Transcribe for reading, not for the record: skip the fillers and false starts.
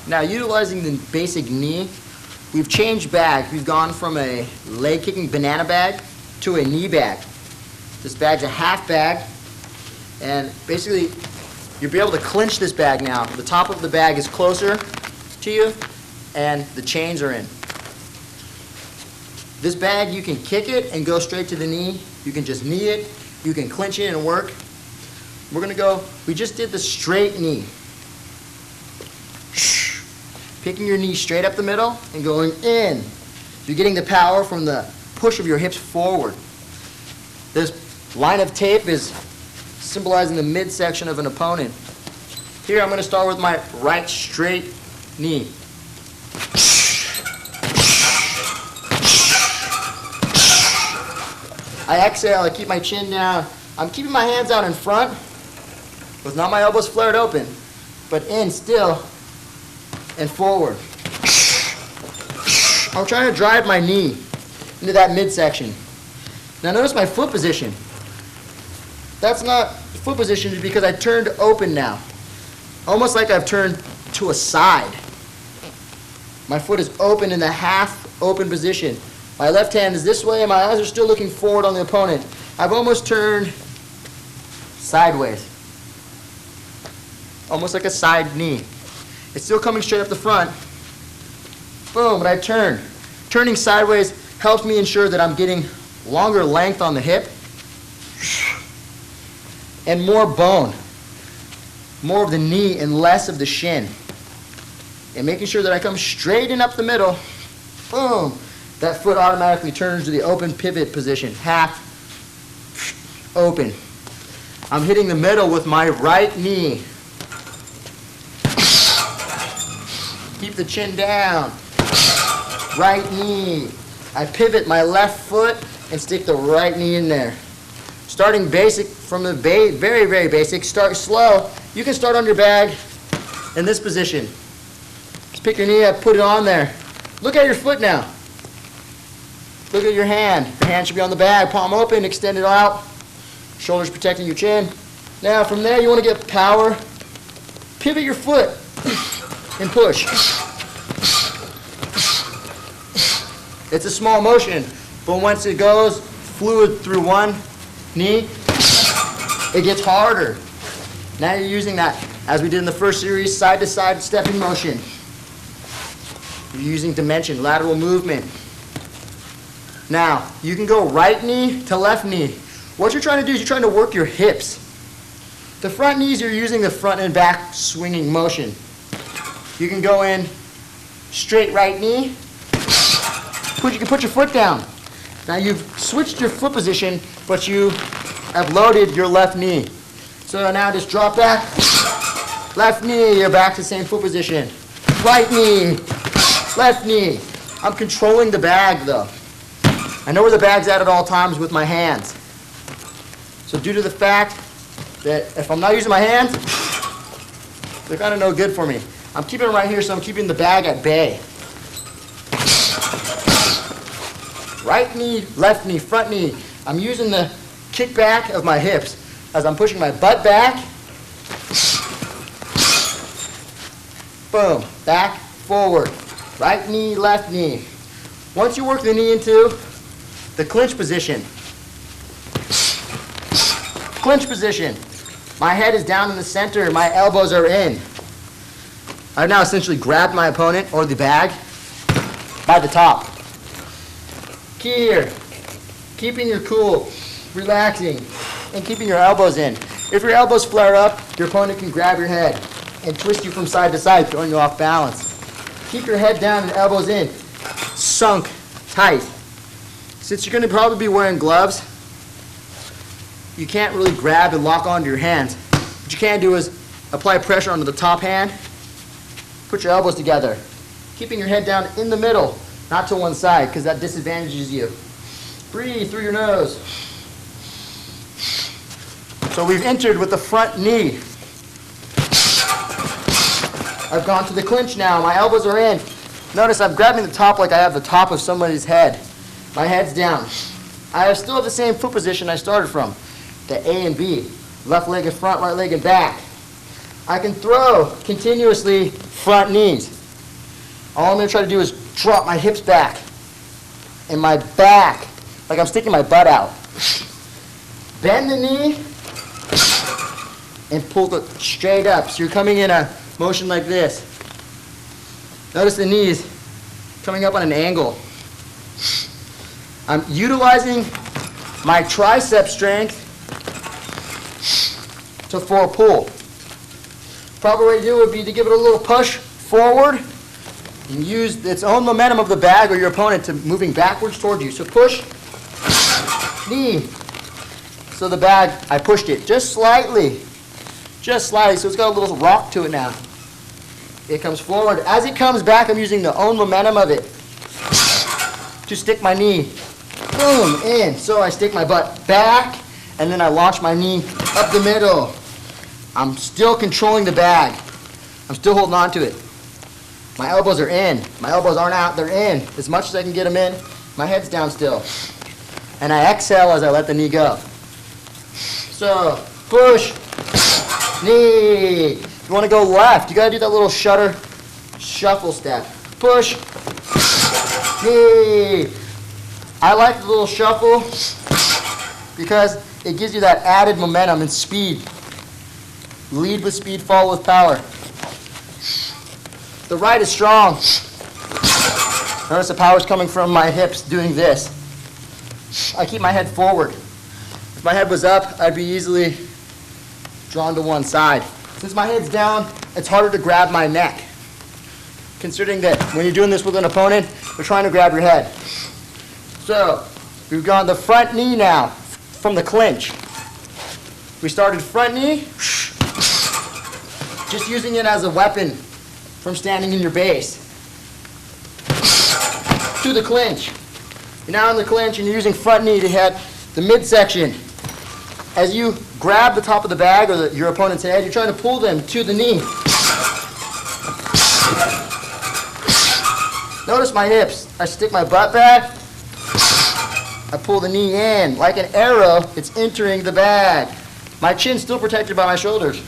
Now, utilizing the basic knee, we've changed bag. We've gone from a leg kicking banana bag to a knee bag. This bag's a half bag, and basically you'll be able to clinch this bag now. The top of the bag is closer to you, and the chains are in. This bag, you can kick it and go straight to the knee. You can just knee it. You can clinch it and work. We're going to go, we just did the straight knee. Picking your knee straight up the middle and going in. You're getting the power from the push of your hips forward. This line of tape is symbolizing the midsection of an opponent. Here I'm going to start with my right straight knee. I exhale, I keep my chin down. I'm keeping my hands out in front with not my elbows flared open, but in still and forward. I'm trying to drive my knee into that midsection. Now notice my foot position. That's not foot position because I turned open now. Almost like I've turned to a side. My foot is open in the half open position. My left hand is this way and my eyes are still looking forward on the opponent. I've almost turned sideways. Almost like a side knee. It's still coming straight up the front. Boom, but I turn. Turning sideways helps me ensure that I'm getting longer length on the hip and more bone. More of the knee and less of the shin. And making sure that I come straight in up the middle. Boom. That foot automatically turns to the open pivot position. Half open. I'm hitting the middle with my right knee. Keep the chin down. Right knee. I pivot my left foot and stick the right knee in there. Starting basic from the very, very basic. Start slow. You can start on your bag in this position. Just pick your knee up, put it on there. Look at your foot now. Look at your hand. Your hand should be on the bag. Palm open, extend it out. Shoulders protecting your chin. Now from there you want to get power. Pivot your foot and push. It's a small motion, but once it goes fluid through one knee, it gets harder. Now you're using that, as we did in the first series, side to side stepping motion. You're using dimension, lateral movement. Now, you can go right knee to left knee. What you're trying to do is you're trying to work your hips. The front knees, you're using the front and back swinging motion. You can go in straight right knee. You can put your foot down. Now you've switched your foot position, but you have loaded your left knee. So now just drop back. Left knee, you're back to the same foot position. Right knee, left knee. I'm controlling the bag though. I know where the bag's at all times with my hands. So due to the fact that if I'm not using my hands, they're kind of no good for me. I'm keeping them right here, so I'm keeping the bag at bay. Right knee, left knee, front knee. I'm using the kickback of my hips as I'm pushing my butt back. Boom, back, forward. Right knee, left knee. Once you work the knee into the clinch position. Clinch position. My head is down in the center, my elbows are in. I've now essentially grabbed my opponent or the bag by the top. Key here, keeping your cool, relaxing, and keeping your elbows in. If your elbows flare up, your opponent can grab your head and twist you from side to side, throwing you off balance. Keep your head down and elbows in, sunk tight. Since you're going to probably be wearing gloves, you can't really grab and lock onto your hands. What you can do is apply pressure onto the top hand, put your elbows together, keeping your head down in the middle, not to one side, because that disadvantages you. Breathe through your nose. So we've entered with the front knee. I've gone to the clinch now. My elbows are in. Notice I'm grabbing the top like I have the top of somebody's head. My head's down. I still have the same foot position I started from. The A and B. Left leg in front, right leg in back. I can throw continuously front knees. All I'm going to try to do is drop my hips back and my back, like I'm sticking my butt out. Bend the knee and pull it straight up. So you're coming in a motion like this. Notice the knees coming up on an angle. I'm utilizing my tricep strength for a pull. Proper way to do it would be to give it a little push forward and use its own momentum of the bag or your opponent to moving backwards towards you. So push, knee. So the bag, I pushed it just slightly, so it's got a little rock to it now. It comes forward. As it comes back, I'm using the own momentum of it to stick my knee, boom, in. So I stick my butt back, and then I launch my knee up the middle. I'm still controlling the bag. I'm still holding on to it. My elbows are in. My elbows aren't out, they're in. As much as I can get them in, my head's down still. And I exhale as I let the knee go. So, push, knee. If you want to go left, you got to do that little shuffle step. Push, knee. I like the little shuffle because it gives you that added momentum and speed. Lead with speed, follow with power. The right is strong. Notice the power is coming from my hips doing this. I keep my head forward. If my head was up, I'd be easily drawn to one side. Since my head's down, it's harder to grab my neck. Considering that when you're doing this with an opponent, we're trying to grab your head. So, we've gone the front knee now from the clinch. We started front knee, just using it as a weapon from standing in your base. To the clinch. You're now in the clinch and you're using front knee to hit the midsection. As you grab the top of the bag or your opponent's head, you're trying to pull them to the knee. Notice my hips. I stick my butt back. I pull the knee in. Like an arrow, it's entering the bag. My chin's still protected by my shoulders.